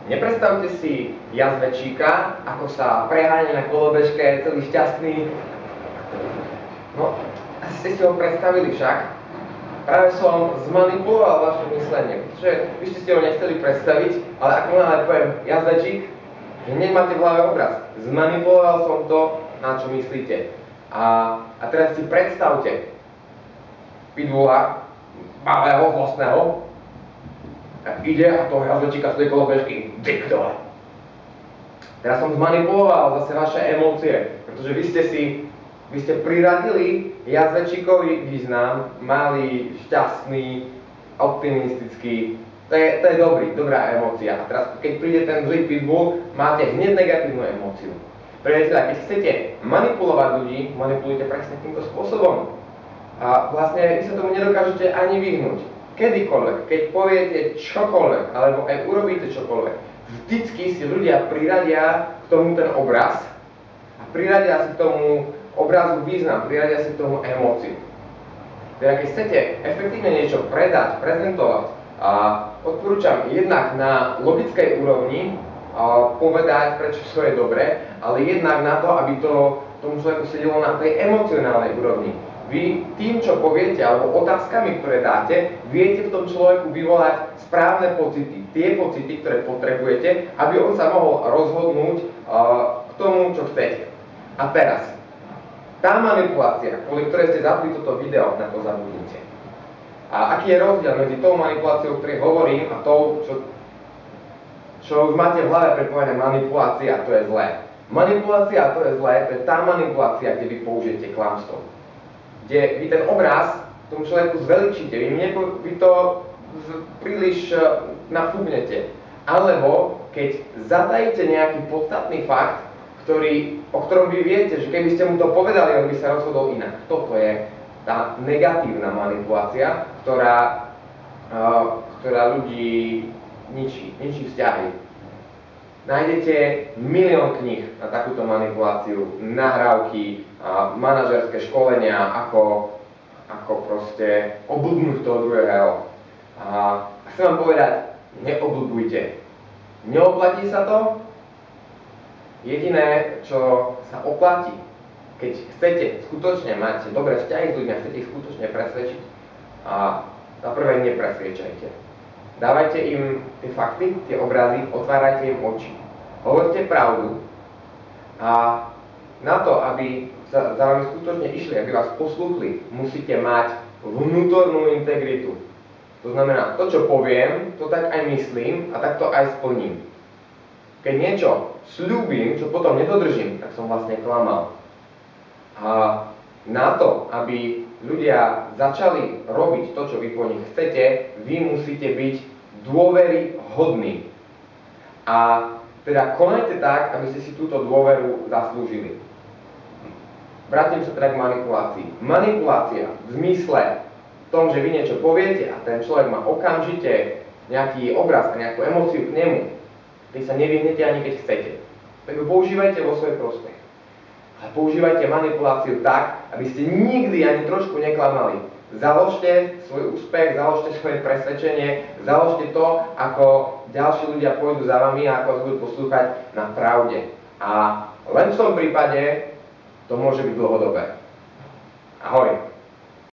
Nepredstavte si jazvečíka, ako sa preháňa na kolobežke, celý šťastný. No, asi ste si ho predstavili však. Práve som zmanipuloval vaše myslenie, pretože vy ste si ho nechceli predstaviť, ale ako náhle poviem jazvečík, hneď máte v hlave obraz. Zmanipuloval som to, na čo myslíte. A teraz si predstavte pitbulla, malého, zlostného, a ide a toho jazvečíka z tej kolobežky dyk dole. Teraz som zmanipuloval zase vaše emócie, pretože vy ste priradili jazvečíkový význam, malý, šťastný, optimistický. To je dobrá emócia. A teraz, keď príde ten zlý pitbull, máte hneď negatívnu emóciu. Priateľa, keď chcete manipulovať ľudí, manipulujte presne týmto spôsobom. A vlastne vy sa tomu nedokážete ani vyhnúť. Kedykoľvek, keď poviete čokoľvek, alebo aj urobíte čokoľvek, vždycky si ľudia priradia k tomu ten obraz a priradia si k tomu obrazu význam, priradia si k tomu emóciu. Teda keď chcete efektívne niečo predať, prezentovať, odporúčam jednak na logickej úrovni povedať, prečo to je dobré, ale jednak na to, aby to tomu človeku sedelo na tej emocionálnej úrovni. Vy tým, čo poviete, alebo otázkami, ktoré dáte, viete v tom človeku vyvolať správne pocity, tie pocity, ktoré potrebujete, aby on sa mohol rozhodnúť k tomu, čo chcete. A teraz, tá manipulácia, kvôli ktorej ste zapli toto video, na to zabudnite. A aký je rozdiel medzi tou manipuláciou, o ktorej hovorím, a tou, čo už máte v hlave prepojené manipulácia, to je zlé. Manipulácia, to je zlé, to je tá manipulácia, kde vy použijete klamstvo. Kde vy ten obraz tomu človeku zveličíte, vy to príliš nafúbnete. Alebo keď zatajíte nejaký podstatný fakt, o ktorom vy viete, že keby ste mu to povedali, on by sa rozhodol inak. Toto je tá negatívna manipulácia, ktorá ľudí ničí vzťahy. Nájdete milión kníh na takúto manipuláciu, nahrávky, manažerské školenia, ako proste oblbnúť toho druhého. A chcem vám povedať, neoblbujte. Neoplatí sa to. Jediné, čo sa oplatí, keď chcete skutočne mať dobré vzťahy s ľuďmi, chcete ich skutočne presvedčiť, a za prvé nepresviečajte. Dávajte im tie fakty, tie obrazy, otvárajte im oči. Hovorte pravdu a na to, aby za vami skutočne išli, aby vás poslúchli, musíte mať vnútornú integritu. To znamená, to, čo poviem, to tak aj myslím a tak to aj splním. Keď niečo sľúbim, čo potom nedodržím, tak som vlastne klamal. A na to, aby ľudia začali robiť to, čo vy po nich chcete, vy musíte byť dôveryhodní. A teda konajte tak, aby ste si túto dôveru zaslúžili. Vrátim sa teda k manipulácii. Manipulácia v zmysle tom, že vy niečo poviete a ten človek má okamžite nejaký obraz a nejakú emóciu k nemu, vy sa nevyhnete ani keď chcete. Tak ju používajte vo svoj prospech. A používajte manipuláciu tak, aby ste nikdy ani trošku neklamali. Založte svoj úspech, založte svoje presvedčenie, založte to, ako ďalší ľudia pôjdu za vami a ako vás budú poslúchať na pravde. A len v tom prípade to môže byť dlhodobé. Ahoj.